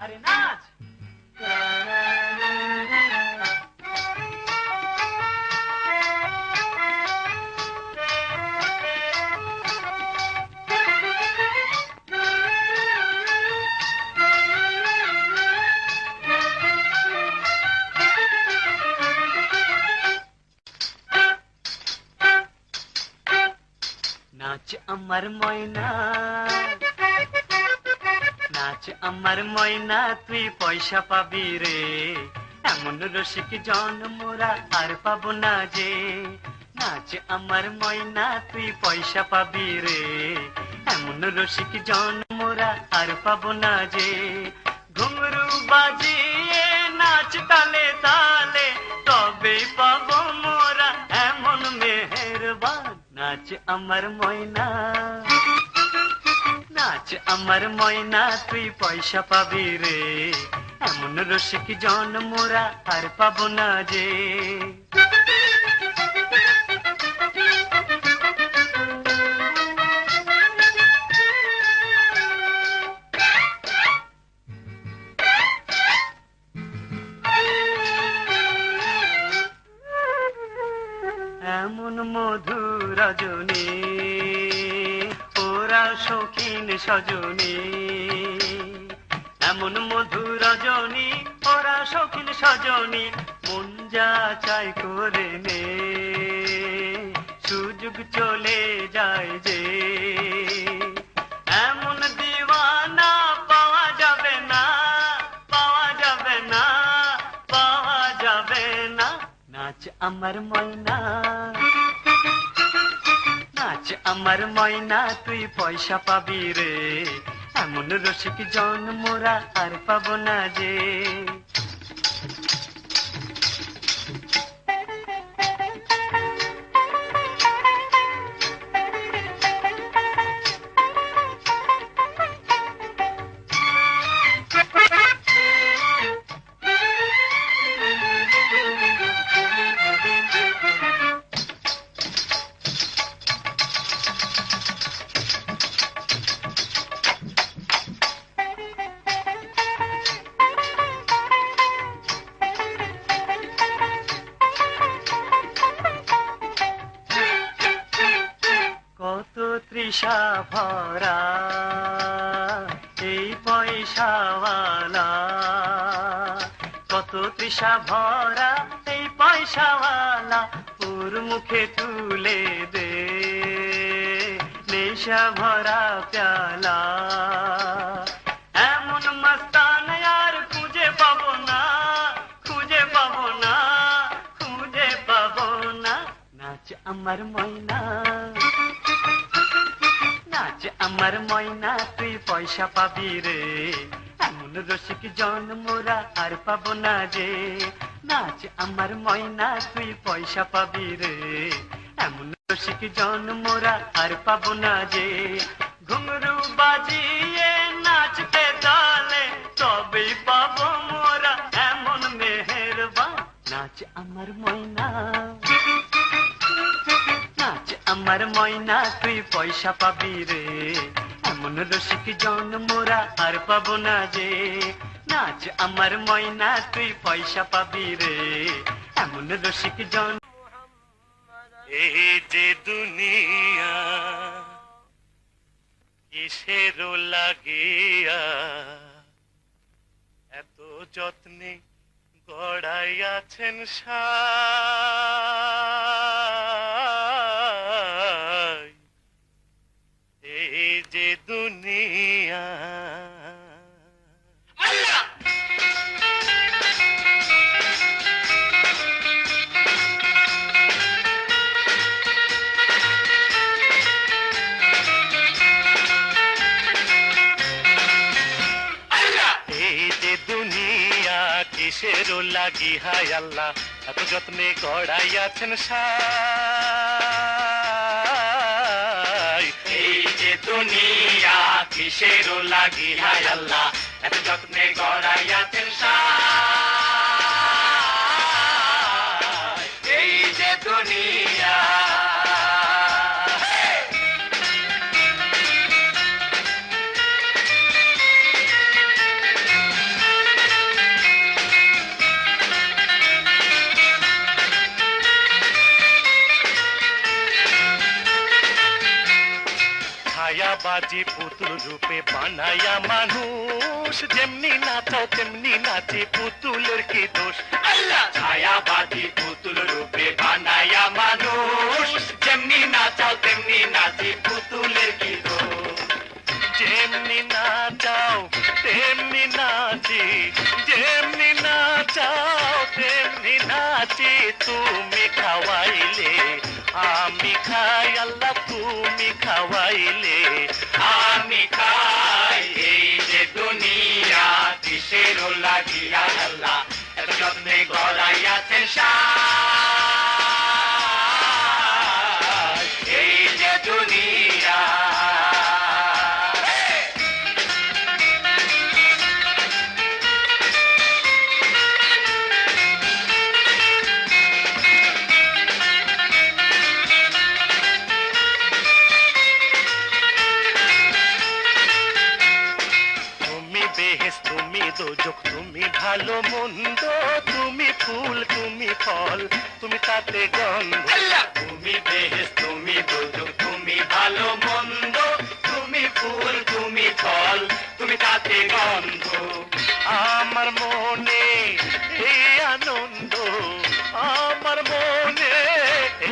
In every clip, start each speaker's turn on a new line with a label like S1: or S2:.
S1: আরে নাচ। নাচ আমার ময়না, নাচ আমার ময়না, তুই পয়সা পাবি রে। এমন রসিক জন মোরা আর পাবো না যে। নাচ আমার ময়না, তুই পয়সা পাবি রে। এমন রসিক জন মোরা আর পাবো না যে। ঘুঙরু বাজিয়ে নাচ তালে তালে, তবে পাবো মোরা এমন মেহেরবান। নাচ আমার ময়না, নাচ আমার ময়না, তুই পয়সা পাবি রে। এমন রসিক জন মোরা আর পাবো না যে। এমন মধুর রজনী, ওরা শৌখিন সজনী। এমন মধুর রজনী, ওরা শৌখিন সজনী। মন যা চাই করে নে, সুযোগ চলে যায় যে। এমন দিওয়ানা পাওয়া যাবে না, পাওয়া যাবে না, পাওয়া যাবে না। নাচ আমার ময়না, নাচ আমার ময়না, তুই পয়সা পাবি রে। এমন রসিক জন মোরা আর পাবো না যে। কত তৃষা ভরা এই পয়সাওয়ালা, কত তৃষা ভরা এই পয়সাওয়ালা। ওর মুখে তুলে দে নেশা ভরা প্যালা। এমন মস্তান আর খুঁজে পাবো না, খুঁজে পাবো না, খুঁজে পাবো না। নাচ আমার ময়না, নাচ আমার ময়না, তুই পয়সা পাবি রে। এমন রসিক জন মোরা আর পাবো না যে। নাচ আমার ময়না, তুই পয়সা পাবি রে। এমন রসিক জন মোরা আর পাবো না যে। ঘুঙরু বাজিয়ে নাচতে তালে, তবেই পাবো মোরা এমন মেহেরবান। নাচ আমার ময়না, নাচ আমার ময়না, তুই পয়সা পাবি রে। এমন রসিক জন মোরা আর পাবো না যে। নাচ আমার ময়না, তুই পয়সা পাবি রে। এমন রসিক জন।
S2: এই যে দুনিয়া কিসের লাগিয়া, এত যত্নে গড়াইয়াছেন সাই। এই যে দুনিয়া, কিসের লাগি হায় আল্লাহ, এত যত্নে গড়াইয়াছেন সাই। এই যে দুনিয়া কিসের লাগি হায় আল্লাহ, এত যত্নে গড়াইয়াছেন সাই। এই যে দুনিয়া, বাজি পুতুল রূপে বানায়া মানুষ, যেমনি নাচাও তেমনি নাচে, পুতুলের কি দোষ? আল্লাহ! ছায়াবাজি পুতুল রূপে বানায়া মানুষ, যেমনি নাচাও তেমনি নাচে, পুতুলের কি দোষ? যেমনি নাচাও তেমনি নাচি, যেমনি নাচাও তেমনি নাচি, তুমি খাওয়াইলে আমি খাই, আল্লাহ তুমি খাওয়াইলে আমি খাই। এই যে দুনিয়া কিসের লাগিয়া আল্লাহ এত যত্নে গড়াইয়াছেন সাজ। এই যে দুনিয়া তুমি দোজক, তুমি ভালো মন্দ, তুমি ফুল তুমি ফল, তুমি তাতে গন্ধ। তুমি বেহেশ তুমি দোজক, তুমি ভালো মন্দ, তুমি ফুল তুমি ফল, তুমি তাতে গন্ধ। আমার মনে এই আনন্দ, আমার মনে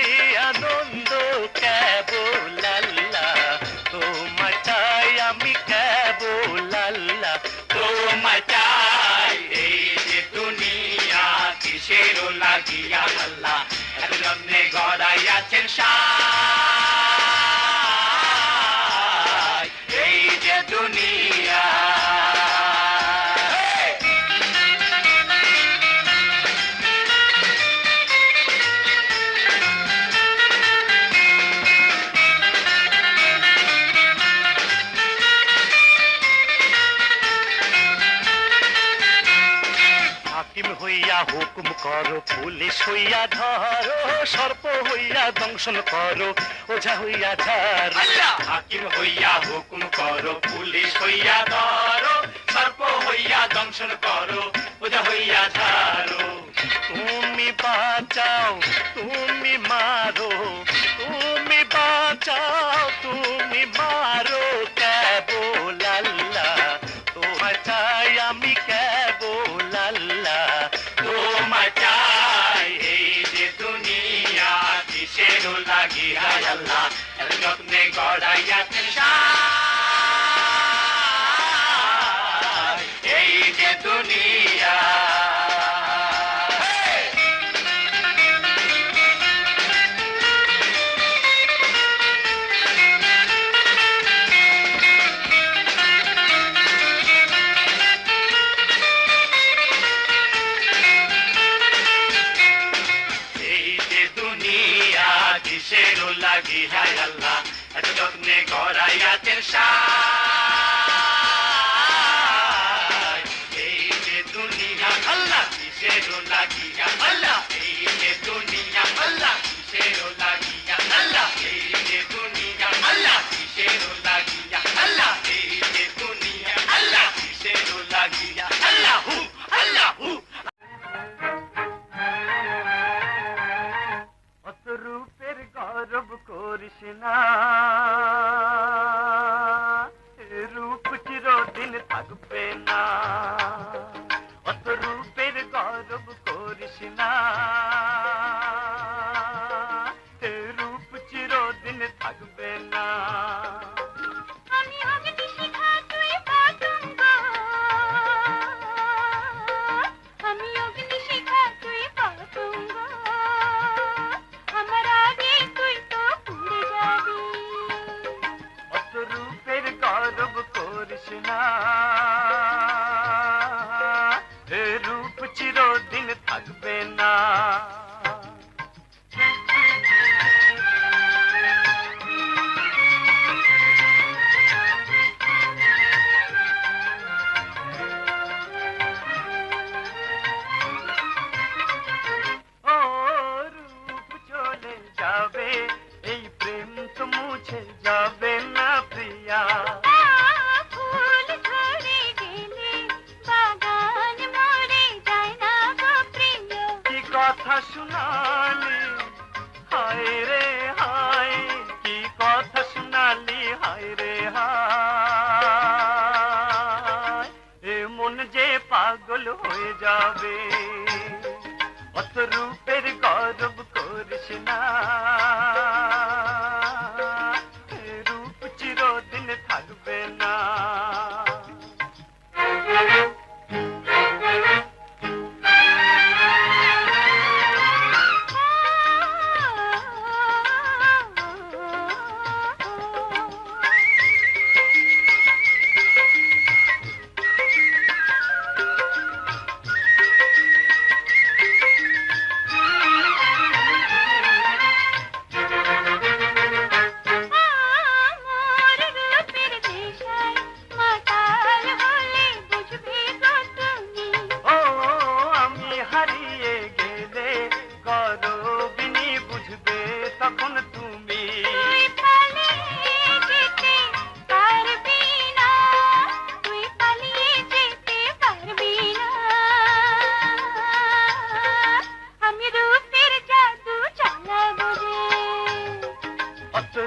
S2: এই আনন্দ, কেবল আল্লাহ তোমায় চাই আমি, কেবল আল্লাহ তোমায় চাই। এই যে দুনিয়া কিসের লাগিয়া আল্লাহ এত যত্নে গড়াইয়াছেন সাজ। এই যে দুনিয়া হাকিম হইয়া হুকুম করো, পুলিশ হইয়া ধরো, সর্প হইয়া দংশন করো, ওঝা হইয়া ঝাড়। হাকিম হইয়া হুকুম করো, পুলিশ হইয়া ধরো, সর্প হইয়া দংশন করো, ওঝা হইয়া ঝাড়ো। তুমি বাঁচাও তুমি মারো, তুমি বাঁচাও তুমি মারো, কেবল আল্লাহ তোমায় চাই আমি, কেবল আল্লাহ তোমায় চাই। এই যে দুনিয়া কিসের লাগিয়া আল্লাহ এত যত্নে গড়াইয়াছেন সাজ। এই যে দুনিয়া কিসের লাগিয়া আল্লাহ এত যত্নে গড়াইয়াছেন সাজ। এই যে দুনিয়া আল্লাহ কিসের লাগিয়া আল্লাহ, এই যে দুনিয়া আল্লাহ কিসের লাগিয়া আল্লাহ, এই যে দুনিয়া আল্লাহ কিসের লাগিয়া আল্লাহ, এই যে দুনিয়া আল্লাহ কিসের লাগিয়া আল্লাহু আল্লাহু।
S1: অত রূপের গর্ব করিস না, রূপ চিরদিন থাকবে না। অত রূপের গর্ব করিস না, রূপ চিরদিন থাকবে না।
S3: আমি অগ্নি শিখা তুই পতঙ্গ, আমি অগ্নি শিখা তুই পতঙ্গ, আমার আগে তুই তো পুড়ে যাবি।
S1: অত রূপের গর্ব করিস না, রূপ চিরদিন থাকবে না। ও রূপ চলে যাবে, এই প্রেম তো মুছে যাবে না প্রিয়া।
S3: ফুল ঝরে গেলে বাগান মরে যায় না গো প্রিয়।
S1: কি কথা শুনালি হায় রে হায়, কি কথা শুনালি হায় রে হায়। মন যে পাগল হয়ে যাবে। অত রূপের গর্ব করিস না, এ রূপ চিরদিন থাকবে না।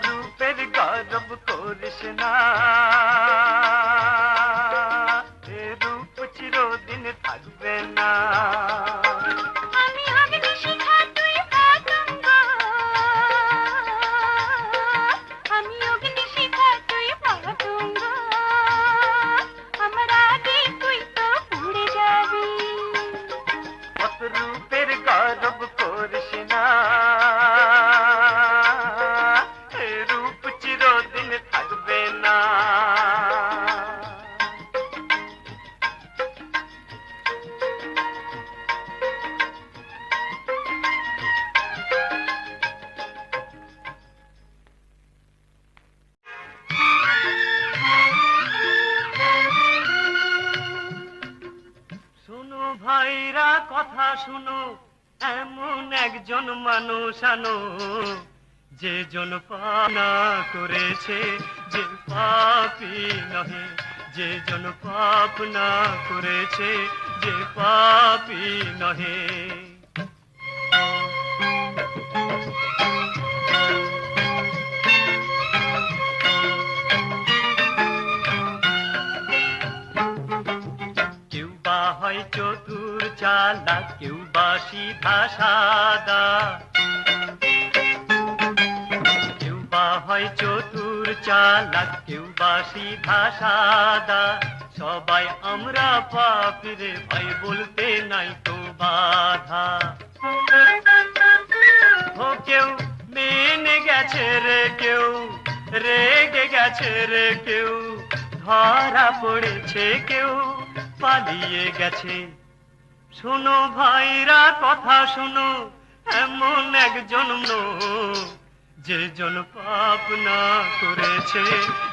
S1: রূপের গর্ব করিস না, এ রূপ চিরদিন থাকবে না।
S3: আমি অগ্নি শিখা তুই পতঙ্গ, আমি অগ্নি শিখা তুই পতঙ্গ, আমার আগে তুই তো পুড়ে যাবি।
S1: অত রূপের গর্ব করিস না, এ রূপ চিরদিন থাকবে না। শুনো ভাইরা কথা শুনো, এমন একজন মানুষ আনো, যে জন পাপ না করেছে, যে পাপী নহে, যে জন পাপ না করেছে, যে পাপী নহে। কেউ বা হয় চতুর চালাক, কেউ বা সিধা সাদা, কেউ বা হয় চতুর চালাক, কেউ বা সিধা সাদা, সবাই আমরা পাপী রে ভাই, বলতে নাই তো বাধা। ও কেউ মেনে গেছে রে, কেউ রেগে গেছে রে, কেউ ধরা পড়েছে, কেউ পালিয়ে গেছে। শোনো ভাইরা কথা শোনো, এমন একজন যে জন পাপ না করেছে,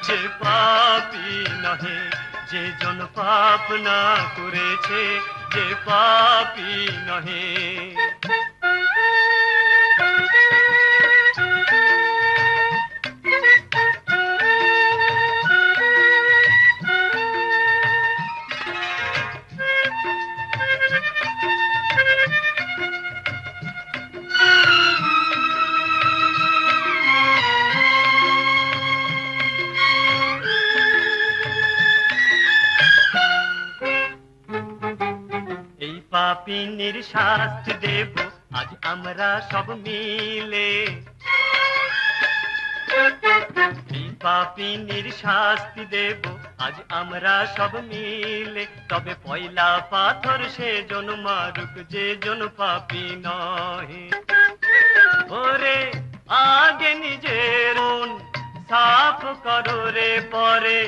S1: যে পাপী নহে, যে জন পাপ না করেছে, যে পাপী নহে। এই পাপিনীর শাস্তি দেব আজ আমরা সব মিলে, এই পাপিনীর শাস্তি দেব আজ আমরা সব মিলে। তবে পয়লা পাথর সে জন মারুক, যে জন পাপী নহে। ওরে আগে নিজের মন সাফ করো রে, পরে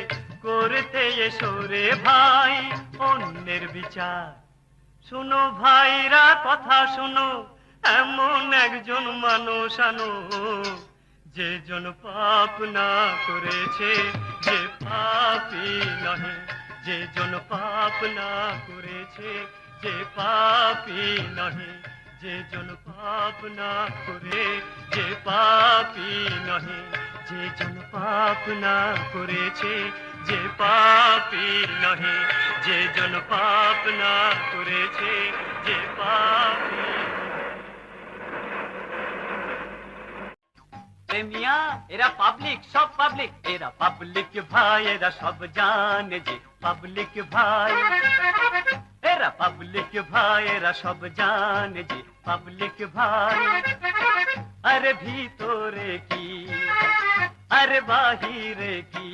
S1: করতে এসো রে ভাই অন্যের বিচার। শুনো ভাইরা কথা শুনো, এমন একজন মানুষ আনো, যে জন পাপ না করেছে, যে পাপী নহে, যে জন পাপ না করেছে, যে পাপী নহে, যে জন পাপ না করে, যে পাপী নহে, যে জন পাপ না করেছে, যে পাপী নহে, যে জন পাপ না করেছে, যে পাপী। মিয়া এরা পাবলিক, সব পাবলিক, এরা পাবলিক ভাই, এরা সব জানে যে পাবলিক ভাই, এরা পাবলিক ভাই, এরা সব জানে যে পাবলিক ভাই। আরে ভিতরে কি আরে বাহিরে কি,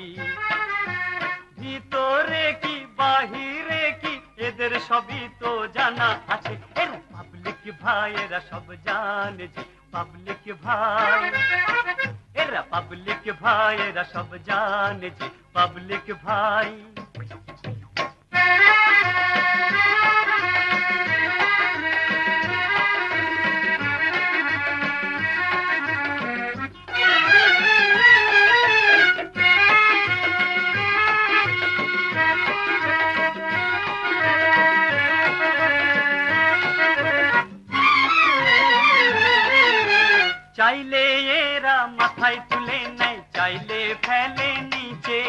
S1: ভিতরে কি বাহিরে কি এদের সবই তো জানা আছে। এরা পাবলিক ভাই, এরা সব জানে যে পাবলিক ভাই, এরা পাবলিক ভাই, এরা সব জানে যে পাবলিক ভাই। চাইলে এরা মাথায় তুলে নেয়, চাইলে ফেলে নিচে,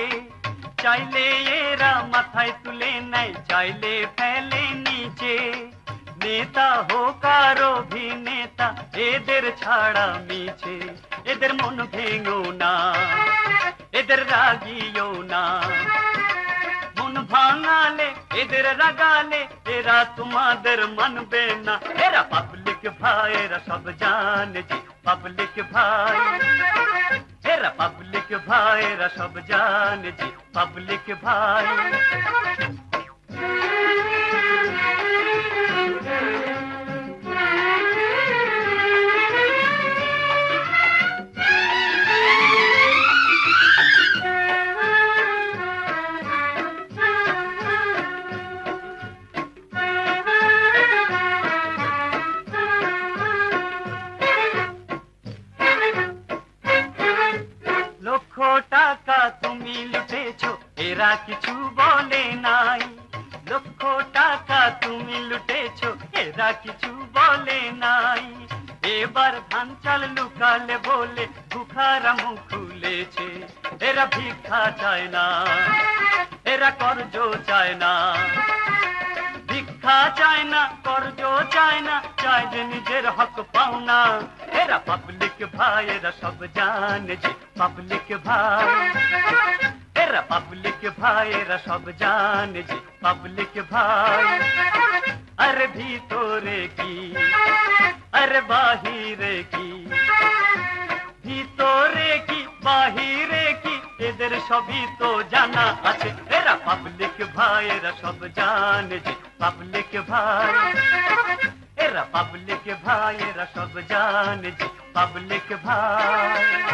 S1: চাইলে এরা মাথায় তুলে নেয়, চাইলে ফেলে নিচে। নেতা হোক আর অভিনেতা এদের ছাড়া মিছে, এদের মন ভেঙো না, এদের রাগিও না, মন ভাঙালে এদের রাগালে এরা তোমাদের মানবে না। এরা পাবলিক ভাই, এরা সব জানে যে পাবলিক ভাই, এরা পাবলিক ভাই, এরা সব জানে যে পাবলিক ভাই। লক্ষ টাকা তুমি লুটেছো এরা কিছু বলে নাই, লক্ষ টাকা তুমি লুটেছো এরা কিছু বলে নাই। এবার ধান চাল লুকালে বলে বুখারা মুখ খুলেছে, এরা ভিক্ষা চায় না, এরা কর্জ চায় না, ভিক্ষা চায় না, কর্জ চায় না, চায় যে নিজের হক পাওনা। এরা পাবলিক ভাই, এরা সব জানে যে পাবলিক ভাই, এরা পাবলিক ভাই, এরা সব জানে যে পাবলিক ভাই। আরে ভিতরে কি আরে বাহিরে কি, ভিতরে কি বাহিরে কি এদের সবই তো জানা আছে। এরা পাবলিক ভাই, এরা সব জানে যে পাবলিক ভাই, এরা পাবলিক ভাই, এরা সব জানে যে পাবলিক ভাই।